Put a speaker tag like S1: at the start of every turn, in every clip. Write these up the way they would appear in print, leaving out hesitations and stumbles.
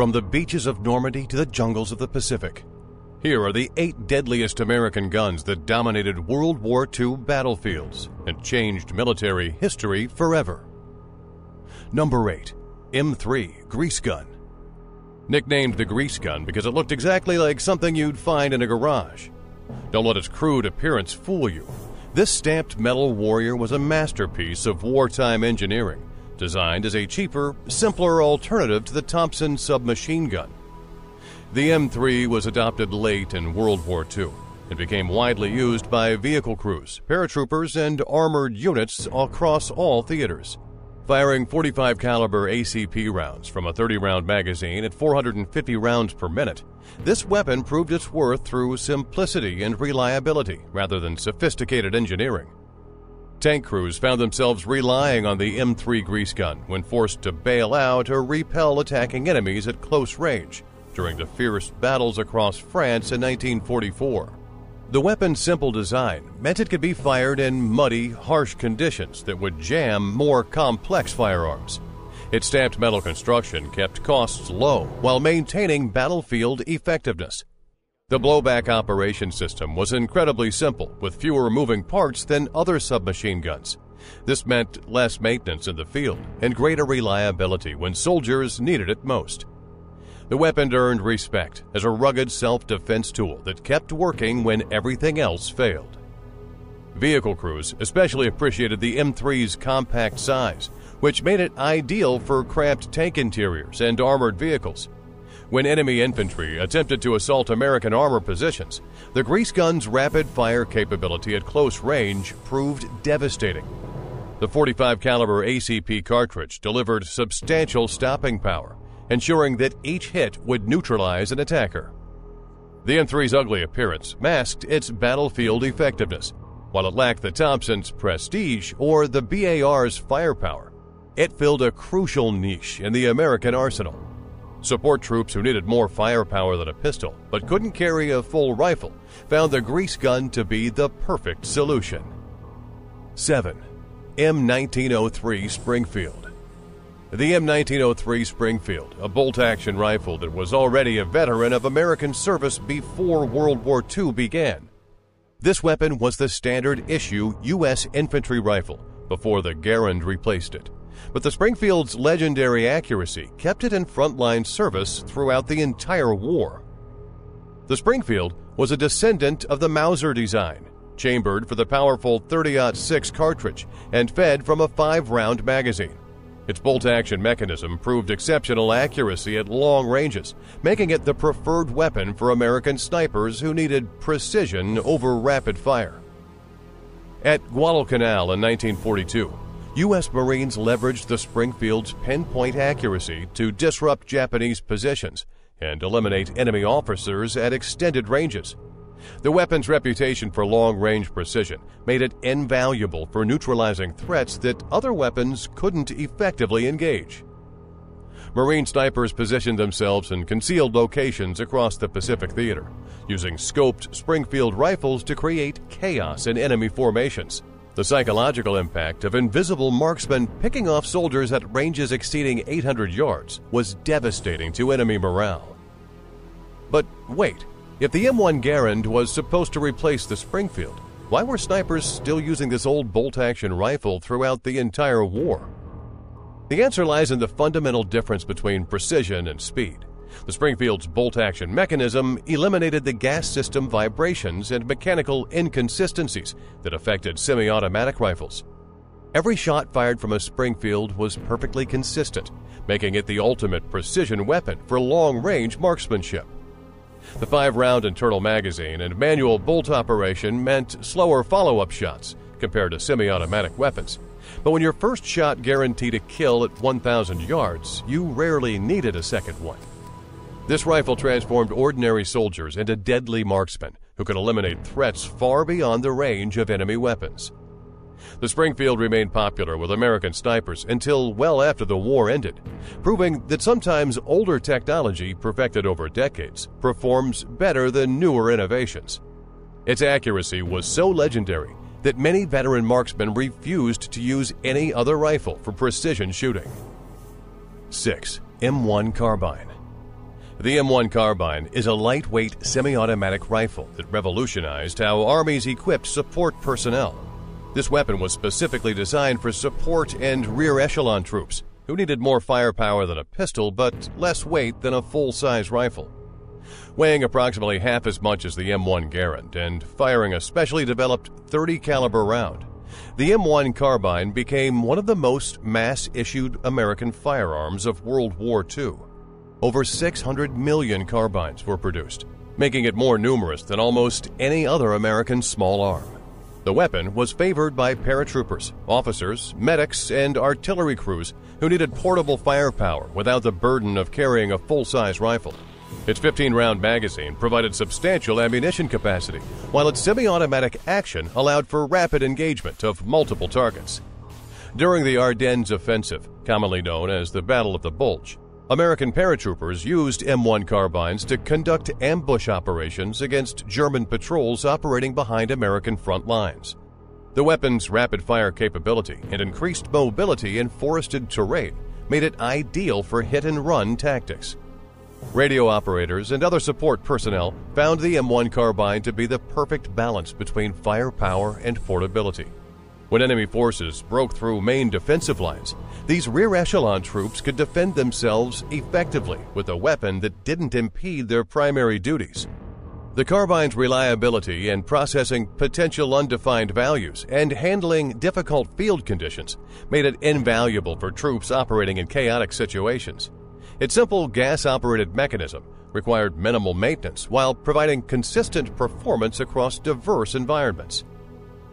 S1: from the beaches of Normandy to the jungles of the Pacific. Here are the 8 deadliest American guns that dominated World War II battlefields and changed military history forever. Number 8. M3 Grease Gun. Nicknamed the Grease Gun because it looked exactly like something you'd find in a garage. Don't let its crude appearance fool you. This stamped metal warrior was a masterpiece of wartime engineering, designed as a cheaper, simpler alternative to the Thompson Submachine Gun. The M3 was adopted late in World War II and became widely used by vehicle crews, paratroopers, and armored units across all theaters. Firing 45 caliber ACP rounds from a 30-round magazine at 450 rounds per minute, this weapon proved its worth through simplicity and reliability rather than sophisticated engineering. Tank crews found themselves relying on the M3 Grease Gun when forced to bail out or repel attacking enemies at close range during the fierce battles across France in 1944. The weapon's simple design meant it could be fired in muddy, harsh conditions that would jam more complex firearms. Its stamped metal construction kept costs low while maintaining battlefield effectiveness. The blowback operation system was incredibly simple, with fewer moving parts than other submachine guns. This meant less maintenance in the field and greater reliability when soldiers needed it most. The weapon earned respect as a rugged self-defense tool that kept working when everything else failed. Vehicle crews especially appreciated the M3's compact size, which made it ideal for cramped tank interiors and armored vehicles. When enemy infantry attempted to assault American armor positions, the Grease Gun's rapid-fire capability at close range proved devastating. The 45 caliber ACP cartridge delivered substantial stopping power, ensuring that each hit would neutralize an attacker. The M3's ugly appearance masked its battlefield effectiveness. While it lacked the Thompson's prestige or the BAR's firepower, it filled a crucial niche in the American arsenal. Support troops who needed more firepower than a pistol but couldn't carry a full rifle found the Grease Gun to be the perfect solution. 7. M1903 Springfield. The M1903 Springfield, a bolt-action rifle that was already a veteran of American service before World War II began. This weapon was the standard-issue U.S. infantry rifle before the Garand replaced it, but the Springfield's legendary accuracy kept it in frontline service throughout the entire war. The Springfield was a descendant of the Mauser design, chambered for the powerful .30-06 cartridge and fed from a 5-round magazine. Its bolt-action mechanism proved exceptional accuracy at long ranges, making it the preferred weapon for American snipers who needed precision over rapid fire. At Guadalcanal in 1942, U.S. Marines leveraged the Springfield's pinpoint accuracy to disrupt Japanese positions and eliminate enemy officers at extended ranges. The weapon's reputation for long-range precision made it invaluable for neutralizing threats that other weapons couldn't effectively engage. Marine snipers positioned themselves in concealed locations across the Pacific theater, using scoped Springfield rifles to create chaos in enemy formations. The psychological impact of invisible marksmen picking off soldiers at ranges exceeding 800 yards was devastating to enemy morale. But wait. If the M1 Garand was supposed to replace the Springfield, why were snipers still using this old bolt-action rifle throughout the entire war? The answer lies in the fundamental difference between precision and speed. The Springfield's bolt-action mechanism eliminated the gas system vibrations and mechanical inconsistencies that affected semi-automatic rifles. Every shot fired from a Springfield was perfectly consistent, making it the ultimate precision weapon for long-range marksmanship. The 5-round internal magazine and manual bolt operation meant slower follow-up shots compared to semi-automatic weapons. But when your first shot guaranteed a kill at 1,000 yards, you rarely needed a second one. This rifle transformed ordinary soldiers into deadly marksmen who could eliminate threats far beyond the range of enemy weapons. The Springfield remained popular with American snipers until well after the war ended, proving that sometimes older technology perfected over decades performs better than newer innovations. Its accuracy was so legendary that many veteran marksmen refused to use any other rifle for precision shooting. 6. M1 Carbine. The M1 Carbine is a lightweight semi-automatic rifle that revolutionized how armies equipped support personnel. This weapon was specifically designed for support and rear echelon troops who needed more firepower than a pistol but less weight than a full-size rifle. Weighing approximately half as much as the M1 Garand and firing a specially developed .30 caliber round, the M1 Carbine became one of the most mass-issued American firearms of World War II. Over 600 million carbines were produced, making it more numerous than almost any other American small arm. The weapon was favored by paratroopers, officers, medics, and artillery crews who needed portable firepower without the burden of carrying a full-size rifle. Its 15-round magazine provided substantial ammunition capacity, while its semi-automatic action allowed for rapid engagement of multiple targets. During the Ardennes Offensive, commonly known as the Battle of the Bulge, American paratroopers used M1 carbines to conduct ambush operations against German patrols operating behind American front lines. The weapon's rapid-fire capability and increased mobility in forested terrain made it ideal for hit-and-run tactics. Radio operators and other support personnel found the M1 Carbine to be the perfect balance between firepower and portability. When enemy forces broke through main defensive lines, these rear echelon troops could defend themselves effectively with a weapon that didn't impede their primary duties. The carbine's reliability in processing potential undefined values and handling difficult field conditions made it invaluable for troops operating in chaotic situations. Its simple gas-operated mechanism required minimal maintenance while providing consistent performance across diverse environments.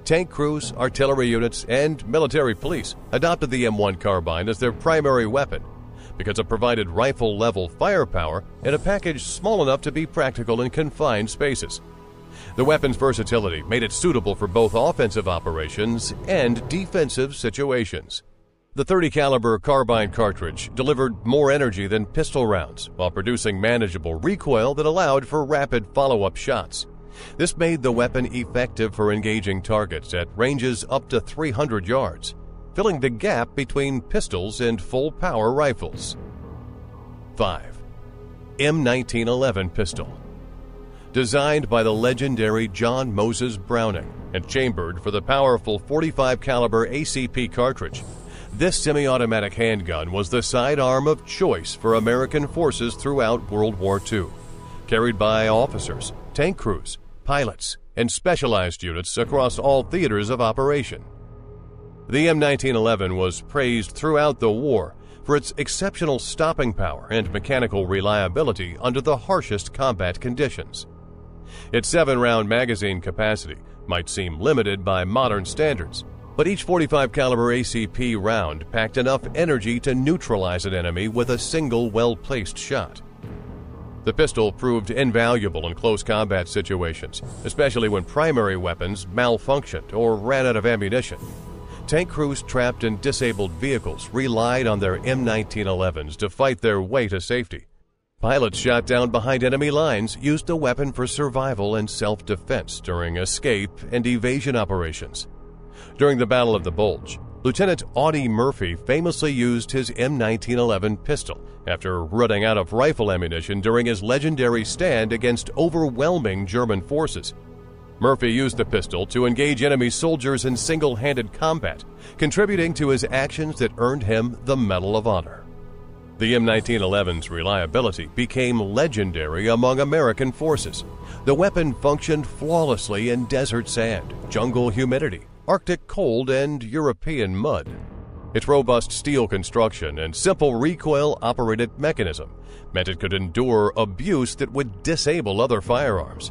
S1: Tank crews, artillery units, and military police adopted the M1 Carbine as their primary weapon because it provided rifle-level firepower in a package small enough to be practical in confined spaces. The weapon's versatility made it suitable for both offensive operations and defensive situations. The .30 caliber carbine cartridge delivered more energy than pistol rounds while producing manageable recoil that allowed for rapid follow-up shots. This made the weapon effective for engaging targets at ranges up to 300 yards, filling the gap between pistols and full-power rifles. 5. M1911 Pistol. Designed by the legendary John Moses Browning and chambered for the powerful .45 caliber ACP cartridge, this semi-automatic handgun was the sidearm of choice for American forces throughout World War II, carried by officers, tank crews, pilots, and specialized units across all theaters of operation. The M1911 was praised throughout the war for its exceptional stopping power and mechanical reliability under the harshest combat conditions. Its 7-round magazine capacity might seem limited by modern standards, but each .45 caliber ACP round packed enough energy to neutralize an enemy with a single well-placed shot. The pistol proved invaluable in close combat situations, especially when primary weapons malfunctioned or ran out of ammunition. Tank crews trapped in disabled vehicles relied on their M1911s to fight their way to safety. Pilots shot down behind enemy lines used the weapon for survival and self-defense during escape and evasion operations. During the Battle of the Bulge, Lieutenant Audie Murphy famously used his M1911 pistol after running out of rifle ammunition during his legendary stand against overwhelming German forces. Murphy used the pistol to engage enemy soldiers in single-handed combat, contributing to his actions that earned him the Medal of Honor. The M1911's reliability became legendary among American forces. The weapon functioned flawlessly in desert sand, jungle humidity, Arctic cold, and European mud. Its robust steel construction and simple recoil-operated mechanism meant it could endure abuse that would disable other firearms.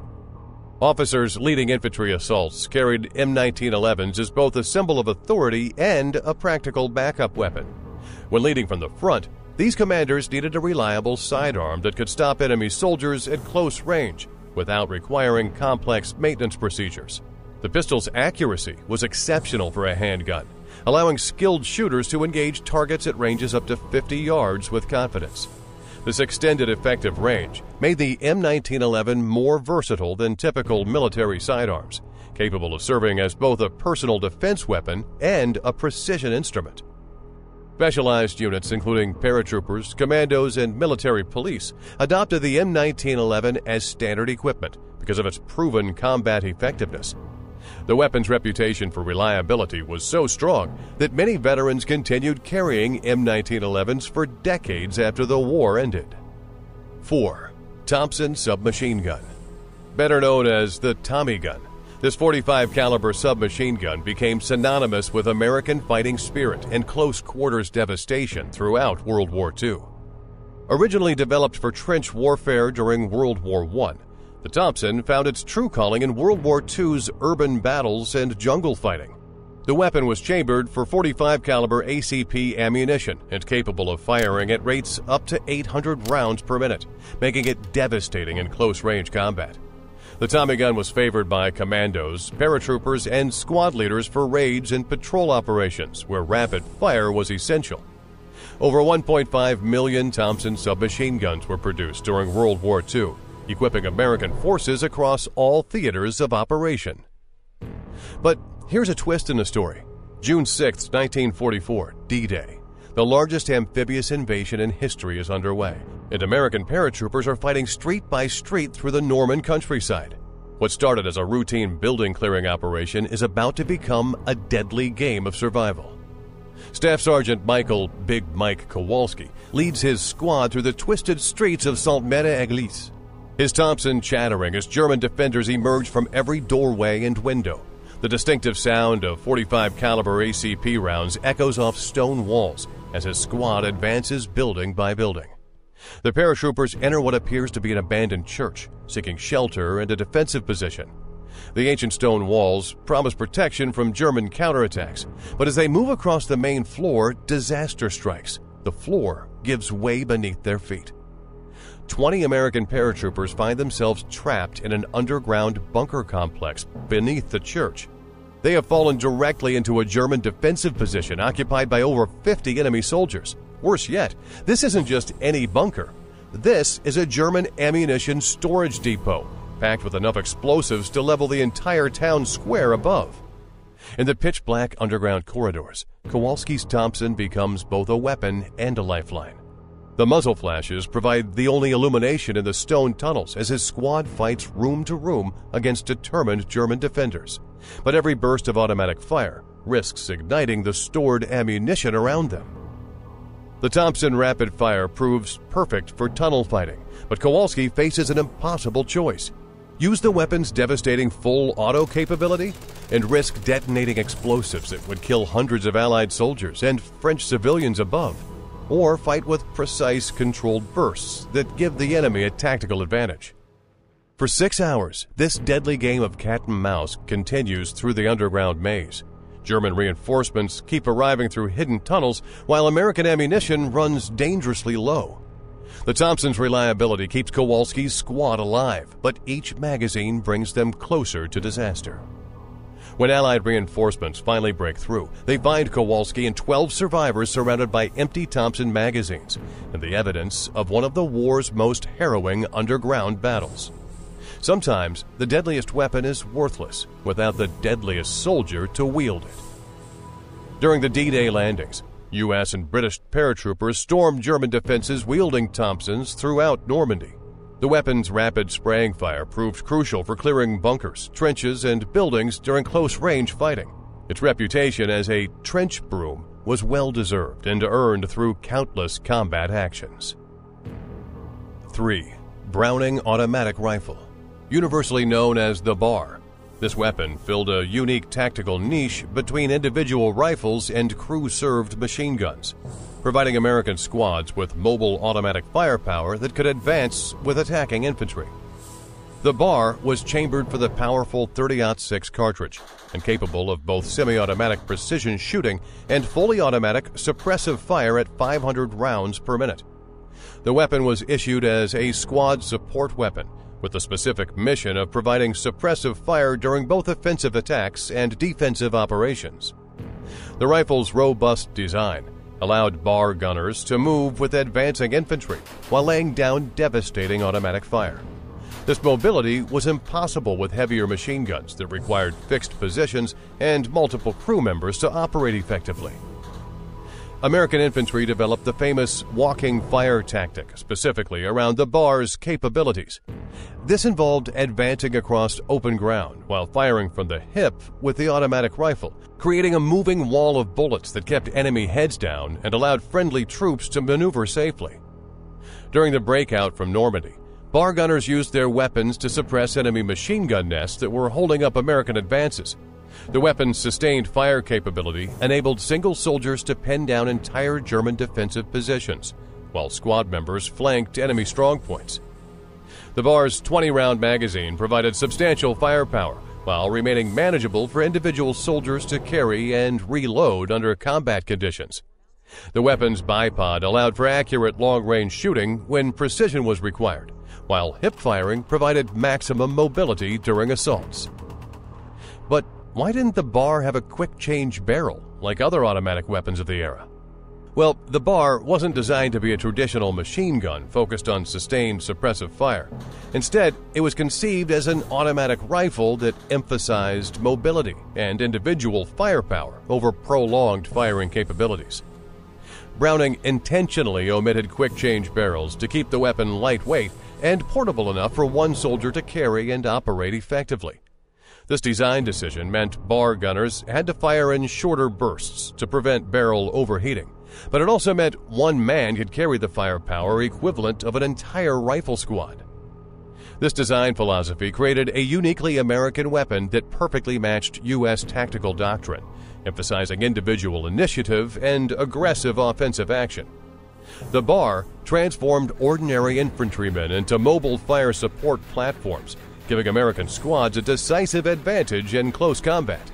S1: Officers leading infantry assaults carried M1911s as both a symbol of authority and a practical backup weapon. When leading from the front, these commanders needed a reliable sidearm that could stop enemy soldiers at close range without requiring complex maintenance procedures. The pistol's accuracy was exceptional for a handgun, allowing skilled shooters to engage targets at ranges up to 50 yards with confidence. This extended effective range made the M1911 more versatile than typical military sidearms, capable of serving as both a personal defense weapon and a precision instrument. Specialized units, including paratroopers, commandos, and military police, adopted the M1911 as standard equipment because of its proven combat effectiveness. The weapon's reputation for reliability was so strong that many veterans continued carrying M1911s for decades after the war ended. 4. Thompson Submachine Gun. Better known as the Tommy gun, this .45 caliber submachine gun became synonymous with American fighting spirit and close-quarters devastation throughout World War II. Originally developed for trench warfare during World War I, the Thompson found its true calling in World War II's urban battles and jungle fighting. The weapon was chambered for .45 caliber ACP ammunition and capable of firing at rates up to 800 rounds per minute, making it devastating in close-range combat. The Tommy gun was favored by commandos, paratroopers, and squad leaders for raids and patrol operations where rapid fire was essential. Over 1.5 million Thompson submachine guns were produced during World War II, equipping American forces across all theaters of operation. But here's a twist in the story. June 6, 1944, D-Day. The largest amphibious invasion in history is underway, and American paratroopers are fighting street by street through the Norman countryside. What started as a routine building clearing operation is about to become a deadly game of survival. Staff Sergeant Michael Big Mike Kowalski leads his squad through the twisted streets of Sainte-Mère-Église. His Thompson chattering as German defenders emerge from every doorway and window. The distinctive sound of .45 caliber ACP rounds echoes off stone walls as his squad advances building by building. The paratroopers enter what appears to be an abandoned church, seeking shelter and a defensive position. The ancient stone walls promise protection from German counterattacks, but as they move across the main floor, disaster strikes. The floor gives way beneath their feet. 20 American paratroopers find themselves trapped in an underground bunker complex beneath the church. They have fallen directly into a German defensive position occupied by over 50 enemy soldiers. Worse yet, this isn't just any bunker. This is a German ammunition storage depot, packed with enough explosives to level the entire town square above. In the pitch-black underground corridors, Kowalski's Thompson becomes both a weapon and a lifeline. The muzzle flashes provide the only illumination in the stone tunnels as his squad fights room to room against determined German defenders. But every burst of automatic fire risks igniting the stored ammunition around them. The Thompson rapid fire proves perfect for tunnel fighting, but Kowalski faces an impossible choice. Use the weapon's devastating full auto capability and risk detonating explosives that would kill hundreds of Allied soldiers and French civilians above, or fight with precise, controlled bursts that give the enemy a tactical advantage. For 6 hours, this deadly game of cat and mouse continues through the underground maze. German reinforcements keep arriving through hidden tunnels, while American ammunition runs dangerously low. The Thompson's reliability keeps Kowalski's squad alive, but each magazine brings them closer to disaster. When Allied reinforcements finally break through, they find Kowalski and 12 survivors surrounded by empty Thompson magazines and the evidence of one of the war's most harrowing underground battles. Sometimes the deadliest weapon is worthless without the deadliest soldier to wield it. During the D-Day landings, U.S. and British paratroopers stormed German defenses wielding Thompsons throughout Normandy. The weapon's rapid spraying fire proved crucial for clearing bunkers, trenches, and buildings during close-range fighting. Its reputation as a trench broom was well-deserved and earned through countless combat actions. 3. Browning Automatic Rifle. Universally known as the BAR, this weapon filled a unique tactical niche between individual rifles and crew-served machine guns, providing American squads with mobile automatic firepower that could advance with attacking infantry. The BAR was chambered for the powerful .30-06 cartridge and capable of both semi-automatic precision shooting and fully automatic suppressive fire at 500 rounds per minute. The weapon was issued as a squad support weapon with the specific mission of providing suppressive fire during both offensive attacks and defensive operations. The rifle's robust design allowed BAR gunners to move with advancing infantry while laying down devastating automatic fire. This mobility was impossible with heavier machine guns that required fixed positions and multiple crew members to operate effectively. American infantry developed the famous walking fire tactic, specifically around the bar's capabilities. This involved advancing across open ground while firing from the hip with the automatic rifle, creating a moving wall of bullets that kept enemy heads down and allowed friendly troops to maneuver safely. During the breakout from Normandy, bar gunners used their weapons to suppress enemy machine gun nests that were holding up American advances. The weapon's sustained fire capability enabled single soldiers to pin down entire German defensive positions, while squad members flanked enemy strongpoints. The bar's 20-round magazine provided substantial firepower, while remaining manageable for individual soldiers to carry and reload under combat conditions. The weapon's bipod allowed for accurate long-range shooting when precision was required, while hip firing provided maximum mobility during assaults. But why didn't the bar have a quick-change barrel like other automatic weapons of the era? Well, the bar wasn't designed to be a traditional machine gun focused on sustained suppressive fire. Instead, it was conceived as an automatic rifle that emphasized mobility and individual firepower over prolonged firing capabilities. Browning intentionally omitted quick-change barrels to keep the weapon lightweight and portable enough for one soldier to carry and operate effectively. This design decision meant bar gunners had to fire in shorter bursts to prevent barrel overheating, but it also meant one man could carry the firepower equivalent of an entire rifle squad. This design philosophy created a uniquely American weapon that perfectly matched U.S. tactical doctrine, emphasizing individual initiative and aggressive offensive action. The bar transformed ordinary infantrymen into mobile fire support platforms, giving American squads a decisive advantage in close combat.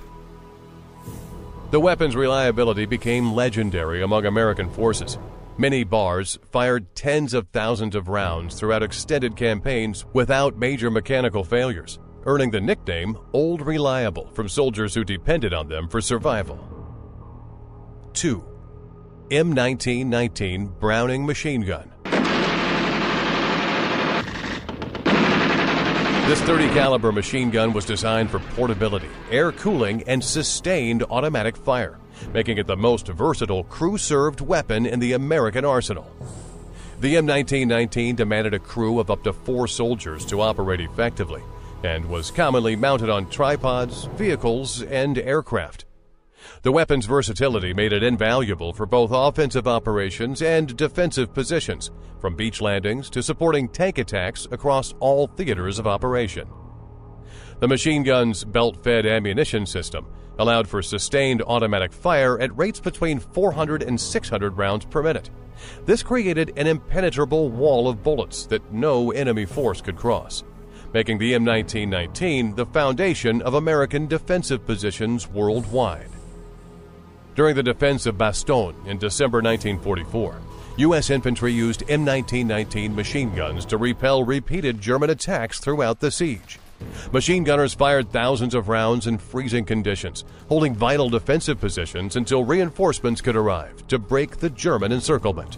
S1: The weapon's reliability became legendary among American forces. Many bars fired tens of thousands of rounds throughout extended campaigns without major mechanical failures, earning the nickname Old Reliable from soldiers who depended on them for survival. 2. M1919 Browning Machine Gun. This .30 caliber machine gun was designed for portability, air cooling, and sustained automatic fire, making it the most versatile crew-served weapon in the American arsenal. The M1919 demanded a crew of up to 4 soldiers to operate effectively, and was commonly mounted on tripods, vehicles, and aircraft. The weapon's versatility made it invaluable for both offensive operations and defensive positions, from beach landings to supporting tank attacks across all theaters of operation. The machine gun's belt-fed ammunition system allowed for sustained automatic fire at rates between 400 and 600 rounds per minute. This created an impenetrable wall of bullets that no enemy force could cross, making the M1919 the foundation of American defensive positions worldwide. During the defense of Bastogne in December 1944, U.S. infantry used M1919 machine guns to repel repeated German attacks throughout the siege. Machine gunners fired thousands of rounds in freezing conditions, holding vital defensive positions until reinforcements could arrive to break the German encirclement.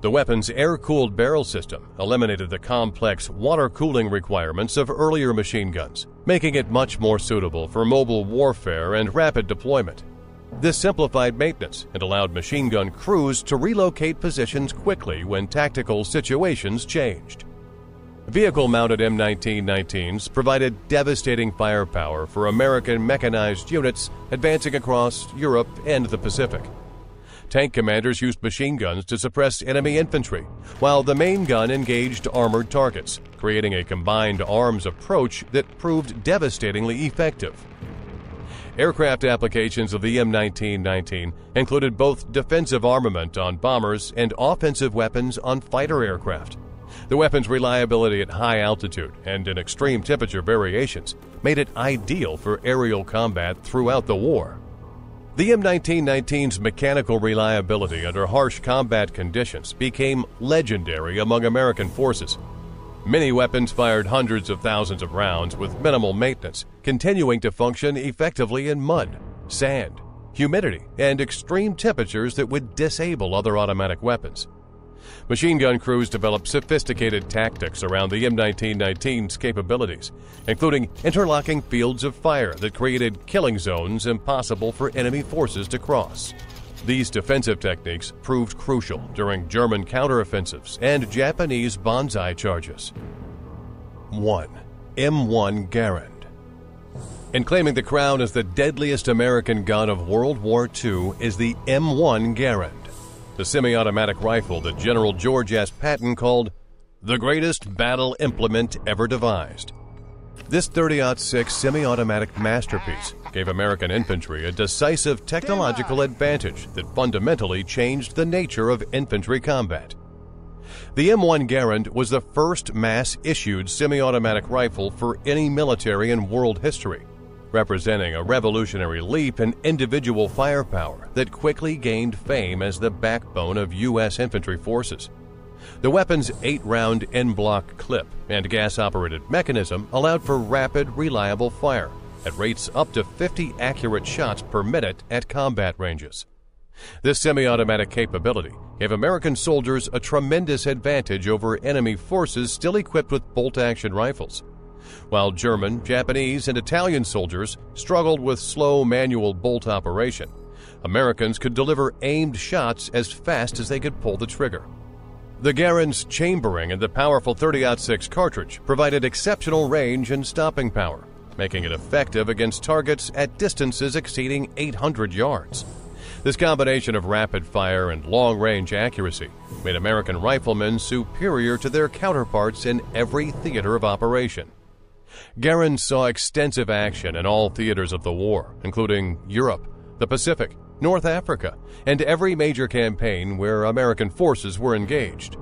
S1: The weapon's air-cooled barrel system eliminated the complex water cooling requirements of earlier machine guns, making it much more suitable for mobile warfare and rapid deployment. This simplified maintenance and allowed machine gun crews to relocate positions quickly when tactical situations changed. Vehicle-mounted M1919s provided devastating firepower for American mechanized units advancing across Europe and the Pacific. Tank commanders used machine guns to suppress enemy infantry, while the main gun engaged armored targets, creating a combined arms approach that proved devastatingly effective. Aircraft applications of the M1919 included both defensive armament on bombers and offensive weapons on fighter aircraft. The weapon's reliability at high altitude and in extreme temperature variations made it ideal for aerial combat throughout the war. The M1919's mechanical reliability under harsh combat conditions became legendary among American forces. Many weapons fired hundreds of thousands of rounds with minimal maintenance, continuing to function effectively in mud, sand, humidity, and extreme temperatures that would disable other automatic weapons. Machine gun crews developed sophisticated tactics around the M1919's capabilities, including interlocking fields of fire that created killing zones impossible for enemy forces to cross. These defensive techniques proved crucial during German counteroffensives and Japanese banzai charges. 1. M1 Garand. In claiming the crown as the deadliest American gun of World War II is the M1 Garand, the semi-automatic rifle that General George S. Patton called the greatest battle implement ever devised. This .30-06 semi-automatic masterpiece gave American infantry a decisive technological advantage that fundamentally changed the nature of infantry combat. The M1 Garand was the first mass-issued semi-automatic rifle for any military in world history, representing a revolutionary leap in individual firepower that quickly gained fame as the backbone of U.S. infantry forces. The weapon's 8-round en-bloc clip and gas-operated mechanism allowed for rapid, reliable fire at rates up to 50 accurate shots per minute at combat ranges. This semi-automatic capability gave American soldiers a tremendous advantage over enemy forces still equipped with bolt-action rifles. While German, Japanese, and Italian soldiers struggled with slow manual bolt operation, Americans could deliver aimed shots as fast as they could pull the trigger. The Garand's chambering and the powerful .30-06 cartridge provided exceptional range and stopping power, making it effective against targets at distances exceeding 800 yards. This combination of rapid fire and long-range accuracy made American riflemen superior to their counterparts in every theater of operation. Garand saw extensive action in all theaters of the war, including Europe, the Pacific, North Africa, and every major campaign where American forces were engaged.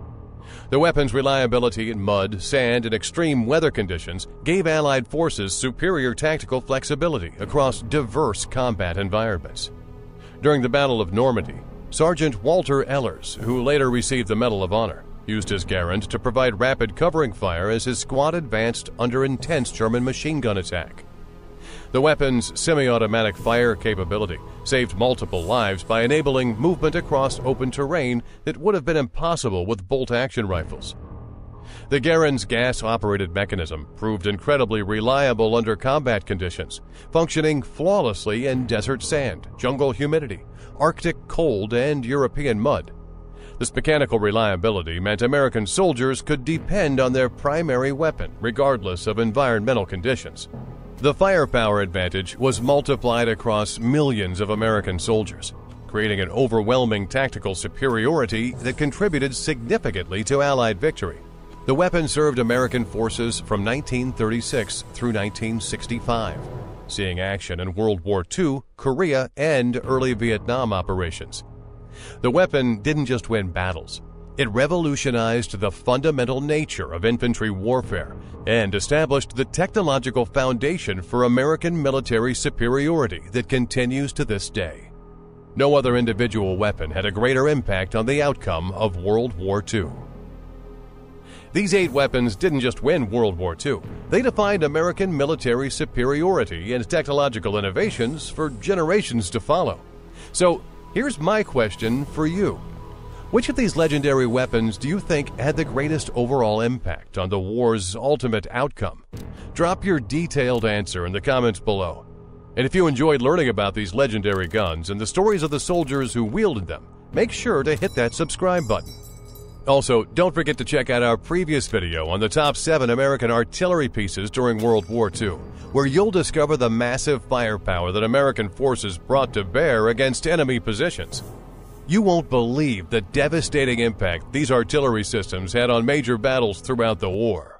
S1: The weapon's reliability in mud, sand, and extreme weather conditions gave Allied forces superior tactical flexibility across diverse combat environments. During the Battle of Normandy, Sergeant Walter Ehlers, who later received the Medal of Honor, used his Garand to provide rapid covering fire as his squad advanced under intense German machine gun attack. The weapon's semi-automatic fire capability saved multiple lives by enabling movement across open terrain that would have been impossible with bolt-action rifles. The Garand's gas-operated mechanism proved incredibly reliable under combat conditions, functioning flawlessly in desert sand, jungle humidity, Arctic cold, and European mud. This mechanical reliability meant American soldiers could depend on their primary weapon regardless of environmental conditions. The firepower advantage was multiplied across millions of American soldiers, creating an overwhelming tactical superiority that contributed significantly to Allied victory. The weapon served American forces from 1936 through 1965, seeing action in World War II, Korea, and early Vietnam operations. The weapon didn't just win battles. It revolutionized the fundamental nature of infantry warfare and established the technological foundation for American military superiority that continues to this day. No other individual weapon had a greater impact on the outcome of World War II. These 8 weapons didn't just win World War II, they defined American military superiority and technological innovations for generations to follow. So, here's my question for you. Which of these legendary weapons do you think had the greatest overall impact on the war's ultimate outcome? Drop your detailed answer in the comments below. And if you enjoyed learning about these legendary guns and the stories of the soldiers who wielded them, make sure to hit that subscribe button. Also, don't forget to check out our previous video on the top 7 American artillery pieces during World War II, where you'll discover the massive firepower that American forces brought to bear against enemy positions. You won't believe the devastating impact these artillery systems had on major battles throughout the war.